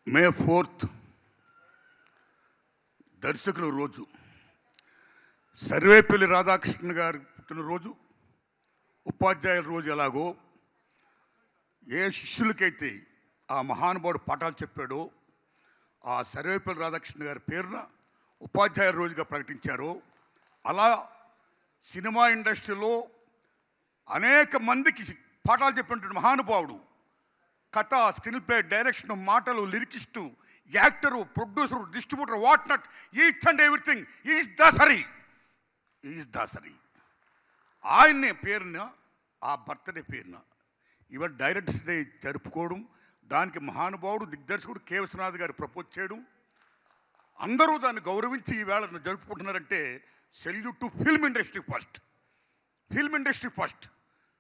మే 4th దర్శకుల రోజు. సర్వేపల్లి రాధాకృష్ణ గారి పుట్టినరోజు, ఉపాధ్యాయుల రోజు. ఎలాగో ఏ శిష్యులకైతే ఆ మహానుభావుడు పాఠాలు చెప్పాడో ఆ సర్వేపల్లి రాధాకృష్ణ గారి పేరున ఉపాధ్యాయుల రోజుగా ప్రకటించారో, అలా సినిమా ఇండస్ట్రీలో అనేక మందికి పాఠాలు చెప్పినటువంటి మహానుభావుడు. కథ, స్క్రీన్ ప్లే, డైరెక్షన్, మాటలు, lyricist, actor, producer, distributor, what not, each and everything is Dasari. ఆయన్ని పేరున, ఆ బర్త్డే పేరున ఇవాళ డైరెక్టర్స్ డే జరుపుకోవడం, దానికి మహానుభావుడు దిగ్దర్శకుడు కె. విశ్వనాథ్ గారు ప్రపోజ్ చేయడం, అందరూ దాన్ని గౌరవించి ఈవేళ జరుపుకుంటున్నారంటే salute to film industry first.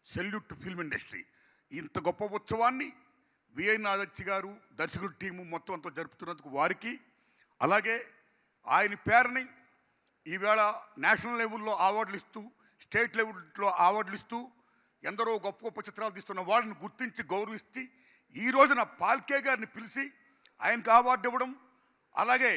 Salute to film industry. ఇంత గొప్ప ఉత్సవాన్ని విఐ నాదచ్చి గారు, దర్శకుల టీము మొత్తం అంతా జరుపుతున్నందుకు వారికి, అలాగే ఆయన పేరుని ఈవేళ నేషనల్ లెవెల్లో అవార్డులు ఇస్తూ, స్టేట్ లెవెల్లో అవార్డులు ఇస్తూ, ఎందరో గొప్ప గొప్ప చిత్రాలు తీస్తున్న వాళ్ళని గుర్తించి గౌరవిస్తే ఈ రోజున పాల్కే గారిని పిలిచి ఆయనకు అవార్డు ఇవ్వడం, అలాగే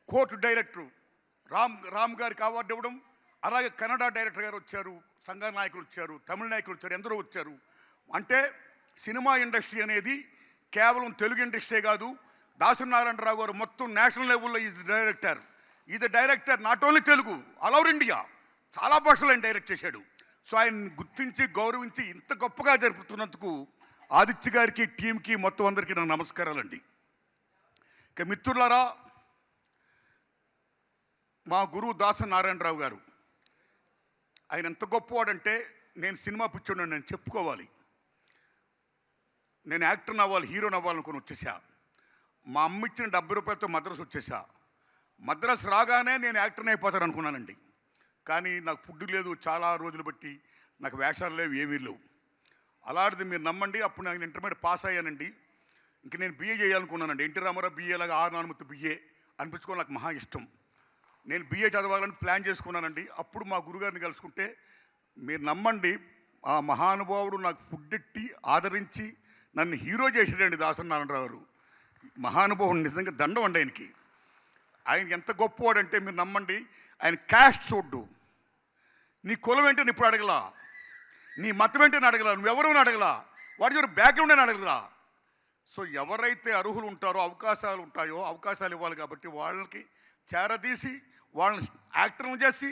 కోర్టు డైరెక్టరు రామ్ గారికి అవార్డు ఇవ్వడం, అలాగే కన్నడ డైరెక్టర్ గారు వచ్చారు, సంఘ నాయకులు వచ్చారు, తమిళ నాయకులు వచ్చారు, ఎందరో వచ్చారు. అంటే సినిమా ఇండస్ట్రీ అనేది కేవలం తెలుగు ఇండస్ట్రీ కాదు. దాసరి నారాయణరావు గారు మొత్తం నేషనల్ లెవెల్లో is director not only Telugu, all over India, చాలా భాషలు ఆయన డైరెక్ట్ చేశాడు. సో ఆయన్ని గుర్తించి గౌరవించి ఇంత గొప్పగా జరుపుతున్నందుకు ఆదిత్య గారికి, టీంకి, మొత్తం అందరికీ నా నమస్కారాలండి. ఇక మిత్రులారా, మా గురువు దాసరి నారాయణరావు గారు, ఆయన ఎంత గొప్పవాడంటే, నేను సినిమా పిచ్చోడిని నేను చెప్పుకోవాలి. నేను యాక్టర్ని అవ్వాలి, హీరోని అవ్వాలనుకుని వచ్చేసా. మా అమ్మ ఇచ్చిన 70 రూపాయలతో మద్రాసు వచ్చేసా. మద్రాసు రాగానే నేను యాక్టర్ని అయిపోతాను అనుకున్నానండి. కానీ నాకు ఫుడ్ లేదు, చాలా రోజులు బట్టి నాకు వేషాలు లేవు, ఏమీ లేవు. అలాంటిది మీరు నమ్మండి, అప్పుడు నేను ఇంటర్మీడియట్ పాస్ అయ్యానండి. ఇంక నేను బిఏ చేయాలనుకున్నానండి. ఎన్టీ రామారావు బిఏ లాగా ఆరునానుమతి బిఏ అనిపించుకోవాలి, నాకు మహా ఇష్టం. నేను బిఏ చదవాలని ప్లాన్ చేసుకున్నానండి. అప్పుడు మా గురుగారిని కలుసుకుంటే, మీరు నమ్మండి, ఆ మహానుభావుడు నాకు ఫుడ్ ఎట్టి ఆదరించి నన్ను హీరో చేసాడండి దాసరి నారాయణరావు గారు. మహానుభావుడు నిజంగా దండం అండి ఆయనకి. ఆయన ఎంత గొప్పవాడంటే మీరు నమ్మండి, ఆయన క్యాస్ట్ చూడ్డు. నీ కులం ఏంటని ఇప్పుడు అడగలా, నీ మతం ఏంటని అడగలా, నువ్వెవరు అడగలా, వాటి యొక్క బ్యాక్గ్రౌండ్ అని అడగలా. సో ఎవరైతే అర్హులు ఉంటారో, అవకాశాలు ఉంటాయో, అవకాశాలు ఇవ్వాలి. కాబట్టి వాళ్ళకి చేరదీసి, వాళ్ళని యాక్టర్లు చేసి,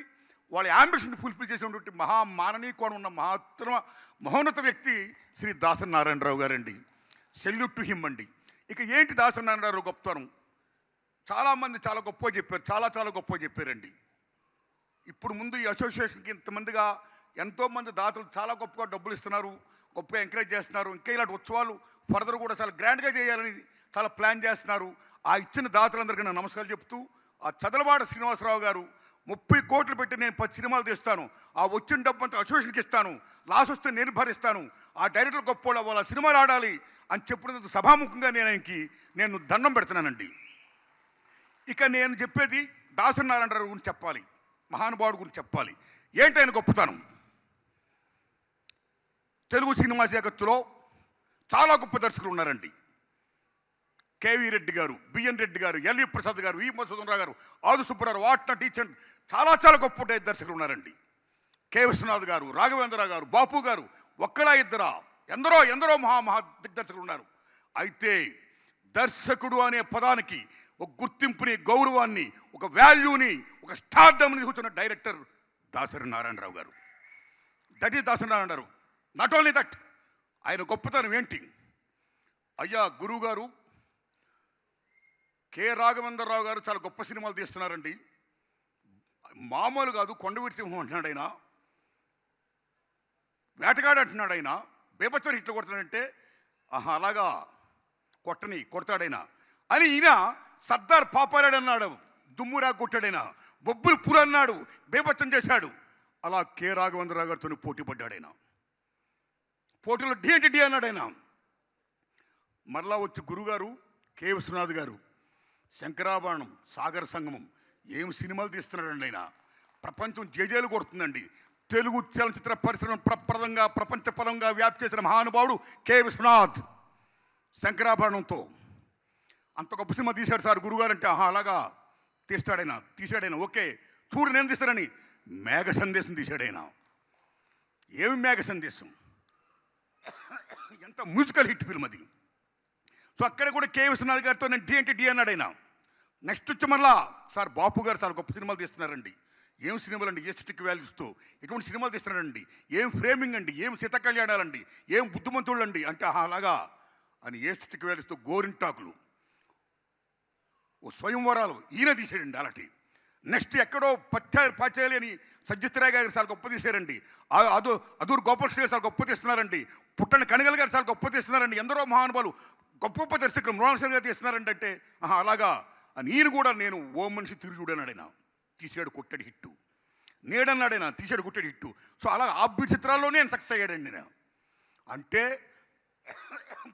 వాళ్ళ యాంబిషన్ ఫుల్ఫిల్ చేసినటువంటి మాననీయ కోణం ఉన్న మహోన్నత వ్యక్తి శ్రీ దాసరి నారాయణరావు గారండి. సెల్యూట్ టు హిమ్ అండి. ఇక ఏంటి దాసరి నారాయణరావు గొప్పతనం? చాలామంది చాలా గొప్పగా చెప్పారు, చాలా గొప్పగా చెప్పారండి. ఇప్పుడు ముందు ఈ అసోసియేషన్కి ఇంతమందిగా ఎంతోమంది దాతలు చాలా గొప్పగా డబ్బులు ఇస్తున్నారు, గొప్పగా ఎంకరేజ్ చేస్తున్నారు. ఇంకా ఇలాంటి ఉత్సవాలు ఫర్దర్ కూడా చాలా గ్రాండ్గా చేయాలని చాలా ప్లాన్ చేస్తున్నారు. ఆ ఇచ్చిన దాతలందరికీ నేను నమస్కారాలు చెప్తూ, ఆ చదలవాడ శ్రీనివాసరావు గారు 30 కోట్లు పెట్టి నేను 10 సినిమాలు తీస్తాను, ఆ వచ్చిన డబ్బు అంతా అసోసియేషన్కి ఇస్తాను, లాస్ వస్తే నేను భరిస్తాను, ఆ డైరెక్టర్ గొప్పవాళ్ళు అవ్వాలి, ఆ సినిమాలు ఆడాలి అని చెప్పినందుకు సభాముఖంగా నేను దండం పెడుతున్నానండి. ఇక నేను చెప్పేది దాసరి నారాయణరావు గురించి చెప్పాలి, మహానుభావుడు గురించి చెప్పాలి. ఏంటి ఆయన గొప్పతనం? తెలుగు సినిమా జగత్తులో చాలా గొప్ప దర్శకులు ఉన్నారండి. కేవీ రెడ్డి గారు, బిఎన్ రెడ్డి గారు, ఎల్వి ప్రసాద్ గారు, ఈ మధుసూదనరావు గారు, ఆదు సుబ్బారావు, వాట్న టీచర్, చాలా గొప్ప దర్శకులు ఉన్నారండి. కె. విశ్వనాథ్ గారు, రాఘవేంద్రరావు గారు, బాపు గారు, ఒక్కలా ఇద్దరా, ఎందరో మహా దిగ్దర్శకులు ఉన్నారు. అయితే దర్శకుడు అనే పదానికి ఒక గుర్తింపుని, గౌరవాన్ని, ఒక వాల్యూని, ఒక స్టార్డమ్ని కూర్చున్న డైరెక్టర్ దాసరి నారాయణరావు గారు. That is Dasari Narayana Rao. Not only that, ఆయన గొప్పతనం ఏంటి? అయ్యా గురువు గారు కె. రాఘవేంద్రరావు గారు చాలా గొప్ప సినిమాలు తీస్తున్నారండి. మామూలు కాదు, కొండవీటి సింహం అంటున్నాడు ఆయన, వేటగాడు అంటున్నాడు ఆయన, బేబచ్చర్ హిట్లు కొడతాడంటే అలాగా కొడతాడైనా అని ఈయన సర్దార్ పాపారాడు అన్నాడు, దుమ్మురా కొట్టాడైనా, బొబ్బులు పుర అన్నాడు, బేబచ్చం చేశాడు. అలా కె. రాఘవేంద్రరావు గారితో పోటీ పడ్డాడైనా. పోటీలో డి అన్నాడు ఆయన. మరలా వచ్చి గురుగారు కె. విశ్వనాథ్ గారు, శంకరాభరణం, సాగర సంగమం, ఏం సినిమాలు తీస్తున్నాడండి ఆయన. ప్రపంచం జేజేలు కొడుతుందండి. తెలుగు చలనచిత్ర పరిశ్రమ ప్రపంచపరంగా వ్యాప్తి చేసిన మహానుభావుడు కె. విశ్వనాథ్. శంకరాభరణంతో అంత గొప్ప సినిమా తీశాడు సార్ గురుగారు అంటే, ఆహా అలాగా తీశాడైనా ఓకే చూడు నేను తీస్తానని మేఘ సందేశం తీశాడైనా. ఏమి మేఘ సందేశం, ఎంత మ్యూజికల్ హిట్ ఫిల్మ్ అది. సో అక్కడ కూడా కే విశ్వనాథ్ గారితో నేను డి అంటే డి అన్నాడు ఆయన. నెక్స్ట్ వచ్చి మళ్ళా సార్ బాపు గారు చాలా గొప్ప సినిమాలు తీస్తున్నారండి. ఏం సినిమాలు అండి, ఏ స్టిక్ వాల్యూస్తో ఎటువంటి సినిమాలు తీస్తున్నారండి, ఏం ఫ్రేమింగ్ అండి, ఏం సీత కళ్యాణాలండి, ఏం బుద్ధిమంతుళ్ళు అండి అంటే, ఆహా అలాగా అని ఏ స్టిక్ వాల్యూస్తో గోరింటాకులు, ఓ స్వయంవరాలు ఈయన తీసాడండి అలాంటి. నెక్స్ట్ ఎక్కడో పచ్చాలి అని సజ్జిత్రాయ్ గారు చాలా గొప్ప తీశారండి. అదూరు గోపాలకృష్ణ గారు చాలా గొప్ప తీస్తున్నారండి. పుట్టని కనగల్ గారు చాలా గొప్ప తీస్తున్నారండి. ఎందరో మహానుభావులు గొప్ప గొప్ప దర్శకులు మృణాల్ గారు తీస్తున్నారండి అంటే, ఆహా అలాగా అని ఈయన కూడా నేను ఓ మనిషి తిరిగి చూడన్నాడైనా తీసాడు కొట్టడి హిట్టు, నేడన్నాడైనా తీసాడు కొట్టడి హిట్టు. సో అలా ఆబ్బి చిత్రాల్లోనే నేను సక్సెస్ అయ్యాడండి నేను. అంటే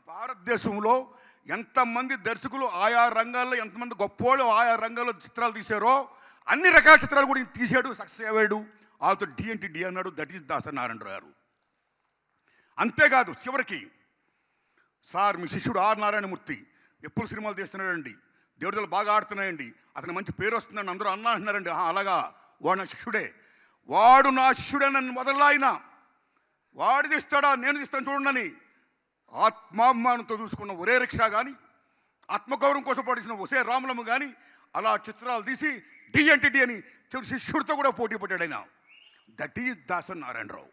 భారతదేశంలో ఎంతమంది దర్శకులు ఆయా రంగాల్లో, ఎంతమంది గొప్పోళ్ళు ఆయా రంగాల్లో చిత్రాలు తీశారో అన్ని రకాల చిత్రాలు కూడా తీశాడు, సక్సెస్ అయ్యాడు. వాళ్ళతో డి అంటే డి అన్నాడు. దట్ ఈస్ దాసరి నారాయణరావు గారు. అంతేకాదు చివరికి సార్ మీ శిష్యుడు ఆర్ నారాయణమూర్తి ఎప్పుడు సినిమాలు తీస్తున్నాడండి, దేవుడిదలు బాగా ఆడుతున్నాయండి, అతను మంచి పేరు వస్తుందని అందరూ అంటున్నారండి. అలాగా వాడు నా శిష్యుడే, వాడు నా శిష్యుడే, నన్ను వదల్లా ఆయన, వాడు తీస్తాడా నేను తీస్తాను చూడండి. ఆత్మాభిమానంతో చూసుకున్న ఒరే రిక్షా కానీ, ఆత్మగౌరవం కోసం పడిచిన ఒసే రాములమ్మ కానీ అలా చిత్రాలు తీసి డి అంటే డి అని శిష్యుడితో కూడా పోటీ పడ్డాడు ఆయన. That is Dasari Narayana Rao.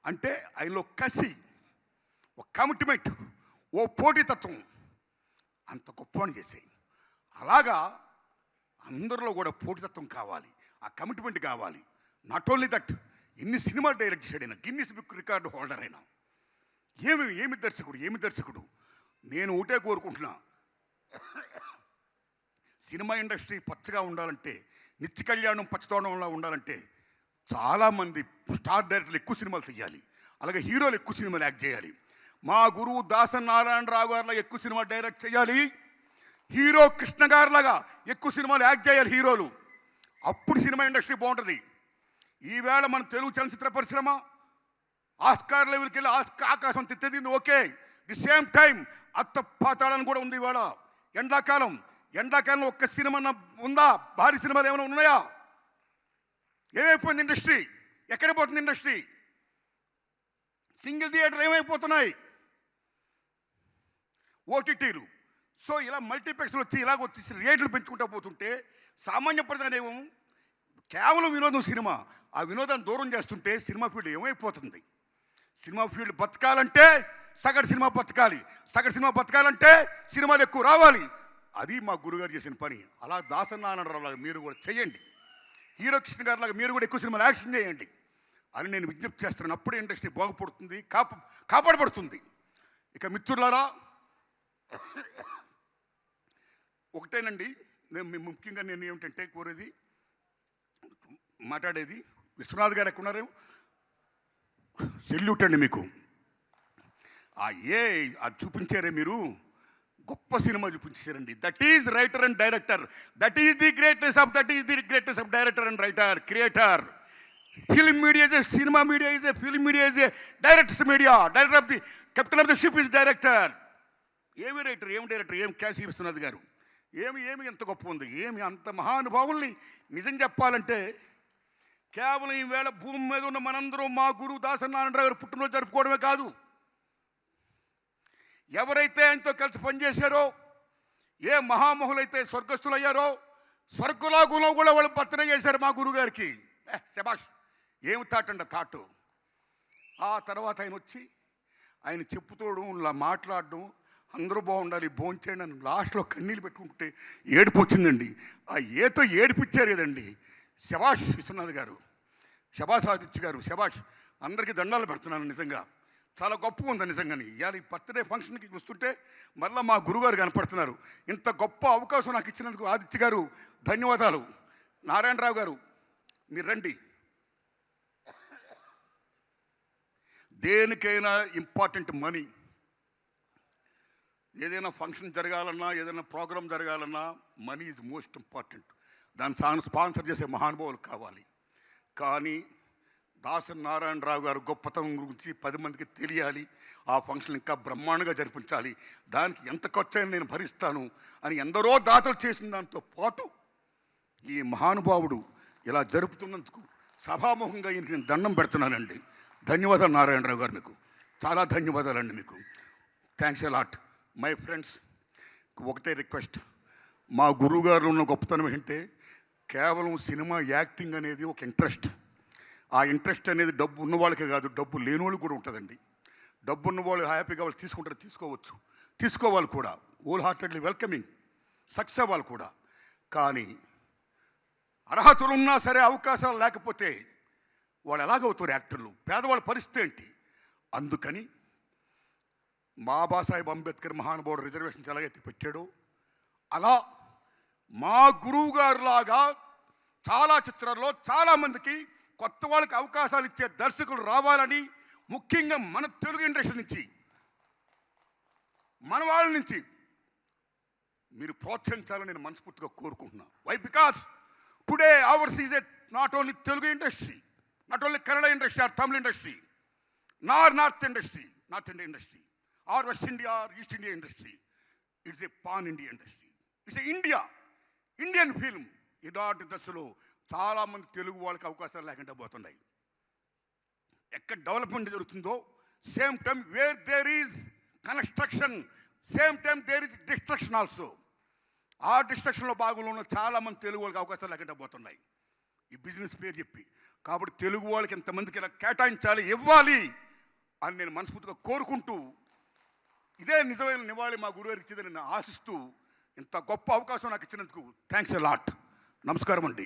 అంటే ఆయనలో కసి, ఓ కమిట్మెంట్, ఓ పోటీతత్వం అంత గొప్పని చేసాయి. అలాగా అందరిలో కూడా పోటీతత్వం కావాలి, ఆ కమిట్మెంట్ కావాలి. నాట్ ఓన్లీ దట్, ఇన్ని సినిమాలు డైరెక్ట్ చేశాడు ఆయన, గిన్నిస్ బుక్ రికార్డు హోల్డర్ అయినా. ఏమి దర్శకుడు. నేను ఒకటే కోరుకుంటున్నా, సినిమా ఇండస్ట్రీ పచ్చగా ఉండాలంటే, నిత్య కళ్యాణం పచ్చతోడంలా ఉండాలంటే చాలామంది స్టార్ డైరెక్టర్లు ఎక్కువ సినిమాలు చేయాలి, అలాగే హీరోలు ఎక్కువ సినిమాలు యాక్ట్ చేయాలి. మా గురువు దాసరి నారాయణరావు గారిలా ఎక్కువ సినిమా డైరెక్ట్ చేయాలి, హీరో కృష్ణ గారిలాగా ఎక్కువ సినిమాలు యాక్ట్ చేయాలి హీరోలు. అప్పుడు సినిమా ఇండస్ట్రీ బాగుంటుంది. ఈవేళ మన తెలుగు చలనచిత్ర పరిశ్రమ ఆస్కార్ లెవెల్కి వెళ్ళి ఆకాశం తిత్తదింది ఓకే. ది సేమ్ టైం అత్త పాతాళం కూడా ఉంది ఇవాళ. ఎండాకాలం ఒక్క సినిమా ఉందా? భారీ సినిమాలు ఏమైనా ఉన్నాయా? ఏమైపోయింది ఇండస్ట్రీ? ఎక్కడ పోతుంది ఇండస్ట్రీ? Single theatre ఏమైపోతున్నాయి? ఓటీటీలు. సో ఇలా మల్టీప్లెక్స్లు వచ్చి ఇలాగ వచ్చేసి రేట్లు పెంచుకుంటూ పోతుంటే సామాన్య ప్రజానేమో కేవలం వినోదం సినిమా, ఆ వినోదాన్ని దూరం చేస్తుంటే సినిమా ఫీల్డ్ ఏమైపోతుంది? సినిమా ఫీల్డ్ బతకాలంటే సగటు సినిమా బతకాలి, సగటు సినిమా బతకాలంటే సినిమాలు ఎక్కువ రావాలి. అది మా గురుగారు చేసిన పని. అలా దాసరి నారాయణరావు లాగా మీరు కూడా చేయండి, హీరో కృష్ణ గారి లాగా మీరు కూడా ఎక్కువ సినిమాలు యాక్షన్ చేయండి అని నేను విజ్ఞప్తి చేస్తున్నాను. అప్పుడే ఇండస్ట్రీ బాగుపడుతుంది, కాపాడబడుతుంది. ఇక మిత్రులారా, ఒకటేనండి ముఖ్యంగా నేను ఏమిటంటే కోరేది, మాట్లాడేది, విశ్వనాథ్ గారు ఎక్కడున్నారేమో, సెల్యూట్ అండి మీకు. అది చూపించారే మీరు, గొప్ప సినిమా చూపించారండి. That is writer and director, that is the greatest of director and writer, creator. Film media is a cinema media, is a film media, is a directors media. Director of the captain of the ship is director. ఏమి writer, ఏం director, ఏం కాశీ విశ్వనాథ్ గారు, ఏమి ఎంత గొప్ప ఉంది, ఏమి అంత మహానుభావుల్ని నిజం చెప్పాలంటే కేవలం ఈవేళ భూమి మీద ఉన్న మనందరం మా గురువు దాసరి నారాయణరావు గారు పుట్టినరోజు జరుపుకోవడమే కాదు, ఎవరైతే ఆయనతో కలిసి పనిచేశారో, ఏ మహామహులైతే స్వర్గస్థులయ్యారో, స్వర్గలోకంలో కూడా వాళ్ళు బర్త్డే చేశారు మా గురువు గారికి. శభాష్, ఏమి తాటండి తాటు. ఆ తర్వాత ఆయన వచ్చి ఆయన చెప్పుతోడు ఇలా మాట్లాడడం, అందరూ బాగుండాలి భోంచేయండి అని లాస్ట్లో కన్నీళ్ళు పెట్టుకుంటే ఏడుపు వచ్చిందండి. ఆ ఏతో ఏడిపించారు కదండి. శభాష్ విశ్వనాథ్ గారు, శభాష్ ఆదిత్య గారు, శభాష్. అందరికీ దండాలు పెడుతున్నాను. నిజంగా చాలా గొప్పగా ఉంది నిజంగాని. ఇవాళ ఈ బర్త్డే ఫంక్షన్కి వస్తుంటే మళ్ళీ మా గురుగారు కనపడుతున్నారు. ఇంత గొప్ప అవకాశం నాకు ఇచ్చినందుకు ఆదిత్య గారు ధన్యవాదాలు. నారాయణరావు గారు మీరు రండి. దేనికైనా ఇంపార్టెంట్ మనీ. ఏదైనా ఫంక్షన్ జరగాలన్నా, ఏదైనా ప్రోగ్రామ్ జరగాలన్నా మనీ ఈజ్ మోస్ట్ ఇంపార్టెంట్. దాన్ని స్పాన్సర్ చేసే మహానుభావులు కావాలి. కానీ దాసరి నారాయణరావు గారు గొప్పతనం గురించి 10 మందికి తెలియాలి. ఆ ఫంక్షన్ ఇంకా బ్రహ్మాండంగా జరిపించాలి, దానికి ఎంత ఖర్చు అయినా నేను భరిస్తాను అని ఎందరో దాతలు చేసిన దాంతో పాటు ఈ మహానుభావుడు ఇలా జరుపుతున్నందుకు సభాముఖంగా ఈయనకి నేను దండం పెడుతున్నానండి. ధన్యవాదాలు నారాయణరావు గారు, మీకు చాలా ధన్యవాదాలండి. మీకు thanks a lot my friends. ఒకటే రిక్వెస్ట్, మా గురువుగారు ఉన్న గొప్పతనం ఏంటంటే కేవలం సినిమా యాక్టింగ్ అనేది ఒక ఇంట్రెస్ట్. ఆ ఇంట్రెస్ట్ అనేది డబ్బు ఉన్న వాళ్ళకే కాదు, డబ్బు లేని వాళ్ళు కూడా ఉంటుందండి. డబ్బు ఉన్న వాళ్ళు హ్యాపీగా వాళ్ళు తీసుకుంటారు, తీసుకోవాలి కూడా, హోల్ హార్టెడ్లీ వెల్కమింగ్, సక్సెస్ అవ్వాలి కూడా. కానీ అర్హతలు ఉన్నా సరే అవకాశాలు లేకపోతే వాళ్ళు ఎలాగవుతారు యాక్టర్లు? పేదవాళ్ళ పరిస్థితి ఏంటి? అందుకని బాబాసాహెబ్ అంబేద్కర్ మహానుభావుడు రిజర్వేషన్స్ ఎలాగైతే పెట్టాడో అలా మా గురువు గారు లాగా చాలా చిత్రాల్లో చాలామందికి కొత్త వాళ్ళకి అవకాశాలు ఇచ్చే దర్శకులు రావాలని, ముఖ్యంగా మన తెలుగు ఇండస్ట్రీ నుంచి, మన వాళ్ళ నుంచి మీరు ప్రోత్సహించాలని నేను మనస్ఫూర్తిగా కోరుకుంటున్నాను. Why? Because today ours is a not only Telugu industry, not only Kannada industry or Tamil industry, north India industry or west India or east India industry. It's a pan India industry, it's a Indian film. ఇలాంటి దశలో చాలామంది తెలుగు వాళ్ళకి అవకాశాలు లేకుండా పోతున్నాయి. ఎక్కడ development జరుగుతుందో same time where there is construction, same time there is destruction also. ఆ డిస్ట్రక్షన్లో భాగంలో ఉన్న చాలామంది తెలుగు వాళ్ళకి అవకాశాలు లేకుండా పోతున్నాయి ఈ బిజినెస్ పేరు చెప్పి. కాబట్టి తెలుగు వాళ్ళకి ఎంతమందికి ఇలా కేటాయించాలి, ఇవ్వాలి అని నేను మనస్ఫూర్తిగా కోరుకుంటూ, ఇదే నిజమైన నివాళి మా గురుగారికి ఇచ్చేదని నేను ఆశిస్తూ, ఇంత గొప్ప అవకాశం నాకు ఇచ్చినందుకు థ్యాంక్స్ ఎ లాట్. నమస్కారం అండి.